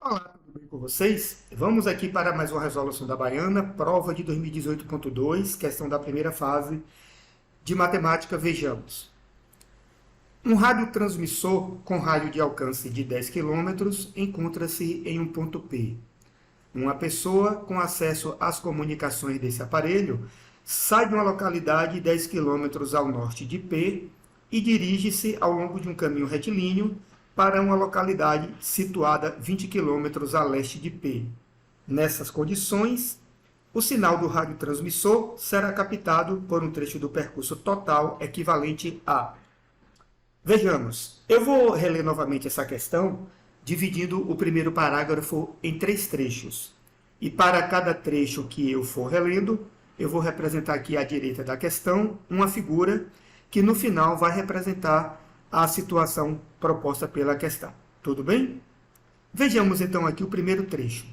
Olá, tudo bem com vocês? Vamos aqui para mais uma resolução da Baiana, prova de 2018.2, questão da primeira fase de matemática. Vejamos. Um radiotransmissor com raio de alcance de 10 km encontra-se em um ponto P. Uma pessoa com acesso às comunicações desse aparelho sai de uma localidade 10 km ao norte de P e dirige-se ao longo de um caminho retilíneo para uma localidade situada 20 km a leste de P. Nessas condições, o sinal do radiotransmissor será captado por um trecho do percurso total equivalente a... Vejamos, eu vou reler novamente essa questão, dividindo o primeiro parágrafo em 3 trechos. E para cada trecho que eu for relendo, eu vou representar aqui à direita da questão uma figura que no final vai representar a situação proposta pela questão. Tudo bem? Vejamos então aqui o primeiro trecho.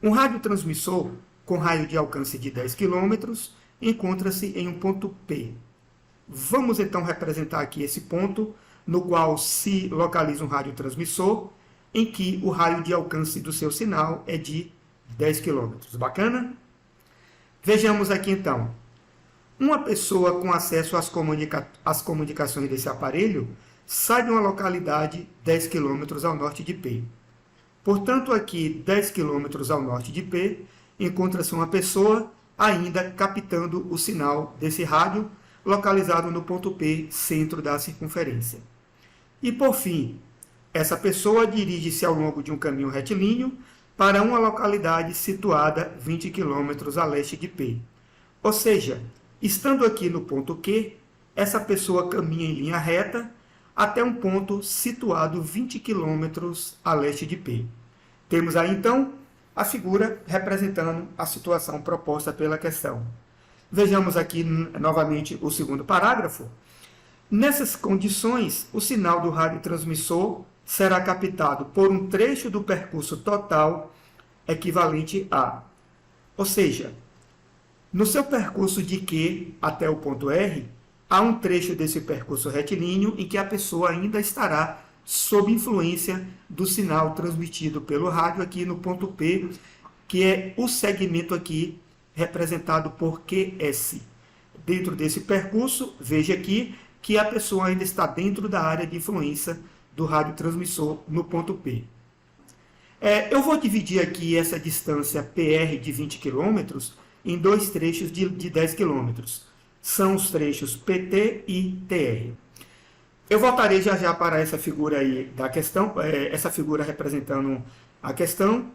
Um radiotransmissor com raio de alcance de 10 km encontra-se em um ponto P. Vamos então representar aqui esse ponto no qual se localiza um radiotransmissor em que o raio de alcance do seu sinal é de 10 km. Bacana? Vejamos aqui então. Uma pessoa com acesso às comunicações desse aparelho sai de uma localidade 10 km ao norte de P. Portanto, aqui 10 km ao norte de P, encontra-se uma pessoa ainda captando o sinal desse rádio localizado no ponto P, centro da circunferência. E por fim, essa pessoa dirige-se ao longo de um caminho retilíneo para uma localidade situada 20 km a leste de P. Ou seja, estando aqui no ponto Q, essa pessoa caminha em linha reta até um ponto situado 20 km a leste de P. Temos aí, então, a figura representando a situação proposta pela questão. Vejamos aqui novamente o segundo parágrafo. Nessas condições, o sinal do radiotransmissor será captado por um trecho do percurso total equivalente a... Ou seja, no seu percurso de Q até o ponto R, há um trecho desse percurso retilíneo em que a pessoa ainda estará sob influência do sinal transmitido pelo rádio aqui no ponto P, que é o segmento aqui representado por QS. Dentro desse percurso, veja aqui que a pessoa ainda está dentro da área de influência do radiotransmissor no ponto P. Eu vou dividir aqui essa distância PR de 20 km em dois trechos de 10 km. São os trechos PT e TR. Eu voltarei já para essa figura aí da questão, essa figura representando a questão.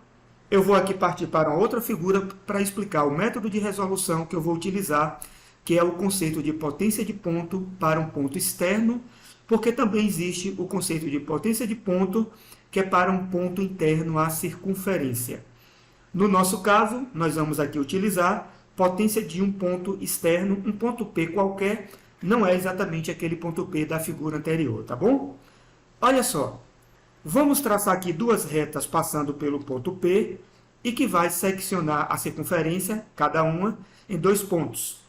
Eu vou aqui partir para uma outra figura para explicar o método de resolução que eu vou utilizar, que é o conceito de potência de ponto para um ponto externo, porque também existe o conceito de potência de ponto, que é para um ponto interno à circunferência. No nosso caso, nós vamos aqui utilizar potência de um ponto externo, um ponto P qualquer, não é exatamente aquele ponto P da figura anterior, tá bom? Olha só, vamos traçar aqui duas retas passando pelo ponto P e que vai seccionar a circunferência, cada uma, em dois pontos.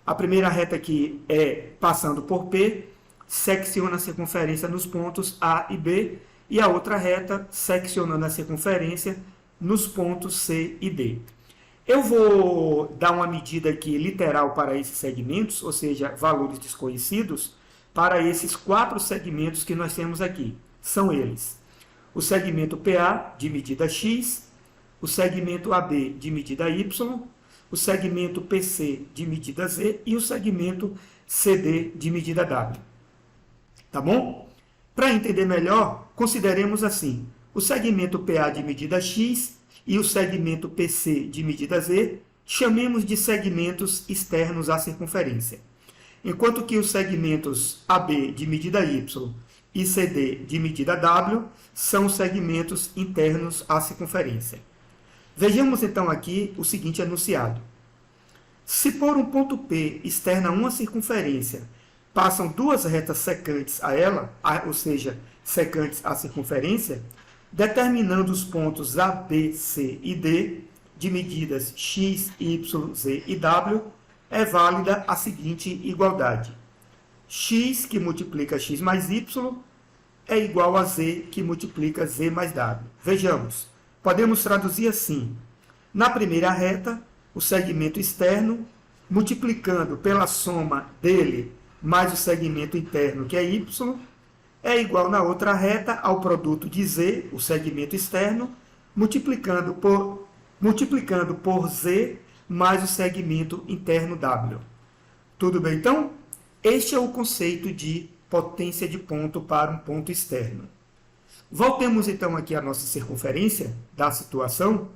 A primeira reta aqui é passando por P, secciona a circunferência nos pontos A e B, e a outra reta seccionando a circunferência nos pontos C e D. Eu vou dar uma medida aqui literal para esses segmentos, ou seja, valores desconhecidos, para esses 4 segmentos que nós temos aqui. São eles: o segmento PA de medida X, o segmento AB de medida Y, o segmento PC de medida Z e o segmento CD de medida W. Tá bom? Para entender melhor, consideremos assim: o segmento PA de medida X e o segmento PC de medida Z, chamemos de segmentos externos à circunferência. Enquanto que os segmentos AB de medida Y e CD de medida W são os segmentos internos à circunferência. Vejamos então aqui o seguinte enunciado. Se por um ponto P externa a uma circunferência passam duas retas secantes a ela, ou seja, secantes à circunferência, determinando os pontos A, B, C e D, de medidas x, y, z e w, é válida a seguinte igualdade. X, que multiplica x mais y, é igual a Z que multiplica Z mais W. Vejamos, podemos traduzir assim. Na primeira reta, o segmento externo, multiplicando pela soma dele mais o segmento interno, que é Y, é igual na outra reta ao produto de Z, o segmento externo, multiplicando por Z mais o segmento interno W. Tudo bem, então? Este é o conceito de potência de ponto para um ponto externo. Voltemos então aqui à nossa circunferência da situação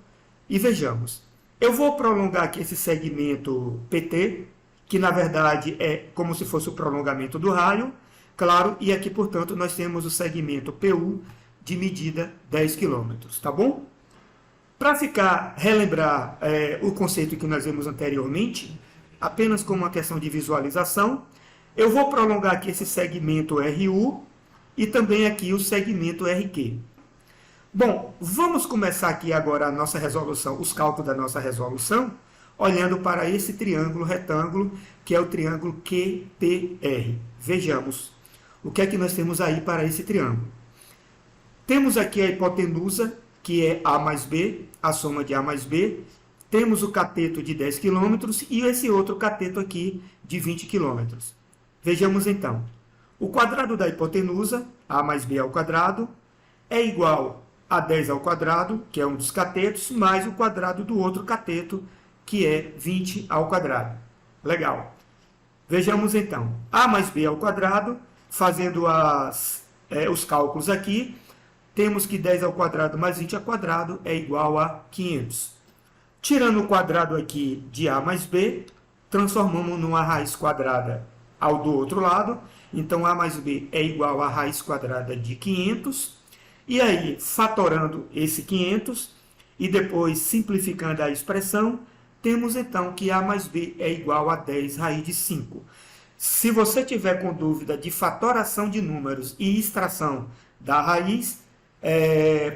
e vejamos. Eu vou prolongar aqui esse segmento PT, que na verdade é como se fosse o prolongamento do raio, claro, e aqui, portanto, nós temos o segmento PU de medida 10 km, tá bom? Para relembrar o conceito que nós vimos anteriormente, apenas como uma questão de visualização, eu vou prolongar aqui esse segmento RU e também aqui o segmento RQ. Bom, vamos começar aqui agora a nossa resolução, os cálculos da nossa resolução, olhando para esse triângulo retângulo, que é o triângulo QPR. Vejamos o que é que nós temos aí para esse triângulo. Temos aqui a hipotenusa, que é A mais B, a soma de A mais B. Temos o cateto de 10 km e esse outro cateto aqui de 20 km. Vejamos então. O quadrado da hipotenusa, A mais B ao quadrado, é igual a 10 ao quadrado, que é um dos catetos, mais o quadrado do outro cateto, que é 20 ao quadrado. Legal. Vejamos então. A mais B ao quadrado, fazendo os cálculos aqui, temos que 10 ao quadrado mais 20 ao quadrado é igual a 500. Tirando o quadrado aqui de A mais B, transformamos numa raiz quadrada ao do outro lado. Então, A mais B é igual a raiz quadrada de 500. E aí, fatorando esse 500 e depois simplificando a expressão, temos então que A mais B é igual a 10 raiz de 5. Se você tiver com dúvida de fatoração de números e extração da raiz,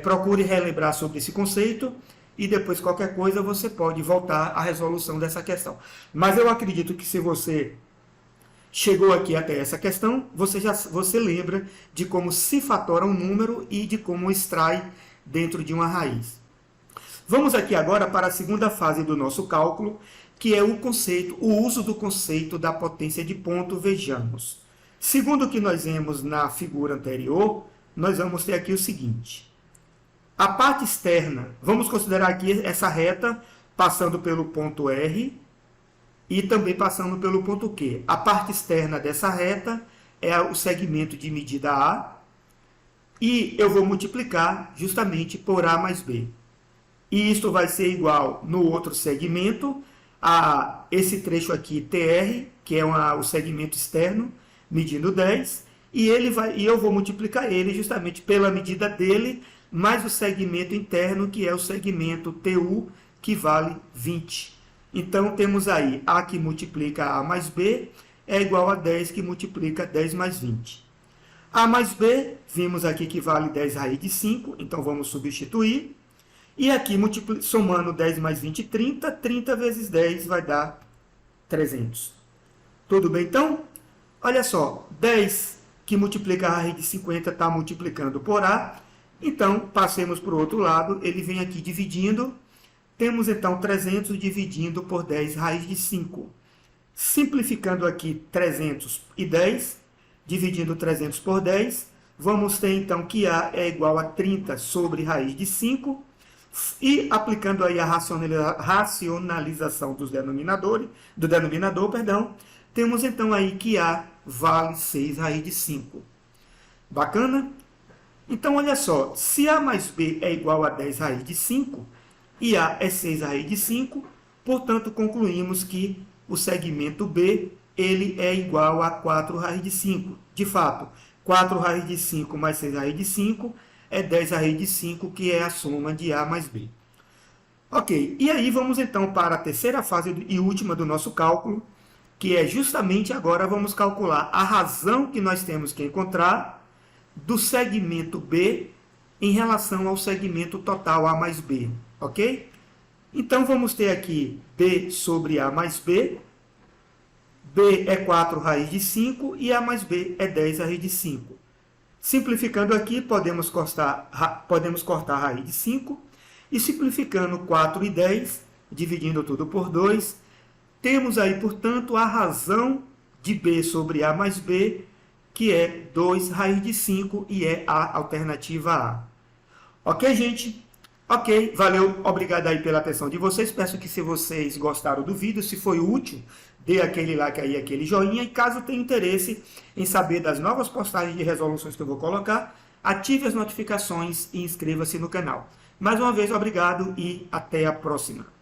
procure relembrar sobre esse conceito e depois qualquer coisa você pode voltar à resolução dessa questão. Mas eu acredito que se você chegou aqui até essa questão, você lembra de como se fatora um número e de como extrai dentro de uma raiz. Vamos aqui agora para a segunda fase do nosso cálculo, que é o uso do conceito da potência de ponto. Vejamos. Segundo o que nós vimos na figura anterior, nós vamos ter aqui o seguinte. A parte externa, vamos considerar aqui essa reta passando pelo ponto R e também passando pelo ponto Q. A parte externa dessa reta é o segmento de medida A e eu vou multiplicar justamente por A mais B. E isto vai ser igual no outro segmento a esse trecho aqui TR, que é o segmento externo, medindo 10, e eu vou multiplicar ele justamente pela medida dele, mais o segmento interno, que é o segmento TU, que vale 20. Então, temos aí A que multiplica A mais B, é igual a 10 que multiplica 10 mais 20. A mais B, vimos aqui que vale 10 raiz de 5, então vamos substituir. E aqui, somando 10 mais 20, 30. 30 vezes 10 vai dar 300. Tudo bem, então? Olha só, 10 que multiplica a raiz de 50 está multiplicando por A. Então, passemos para o outro lado, ele vem aqui dividindo. Temos, então, 300 dividindo por 10 raiz de 5. Simplificando aqui 300 e 10, dividindo 300 por 10, vamos ter, então, que A é igual a 30 sobre raiz de 5. E aplicando aí a racionalização do denominador, temos então aí que A vale 6 raiz de 5. Bacana? Então, olha só, se A mais B é igual a 10 raiz de 5, e A é 6 raiz de 5, portanto, concluímos que o segmento B ele é igual a 4 raiz de 5. De fato, 4 raiz de 5 mais 6 raiz de 5 é 10 raiz de 5, que é a soma de A mais B. Ok, e aí vamos então para a terceira fase e última do nosso cálculo, que é justamente agora vamos calcular a razão que nós temos que encontrar do segmento B em relação ao segmento total A mais B, ok? Então, vamos ter aqui B sobre A mais B. B é 4 raiz de 5 e A mais B é 10 raiz de 5. Simplificando aqui, podemos cortar a raiz de 5. E simplificando 4 e 10, dividindo tudo por 2, temos aí, portanto, a razão de b sobre a mais b, que é 2 raiz de 5, e é a alternativa A. Ok, gente? Ok, valeu, obrigado aí pela atenção de vocês. Peço que, se vocês gostaram do vídeo, se foi útil, dê aquele like aí, aquele joinha. E caso tenha interesse em saber das novas postagens de resoluções que eu vou colocar, ative as notificações e inscreva-se no canal. Mais uma vez, obrigado e até a próxima.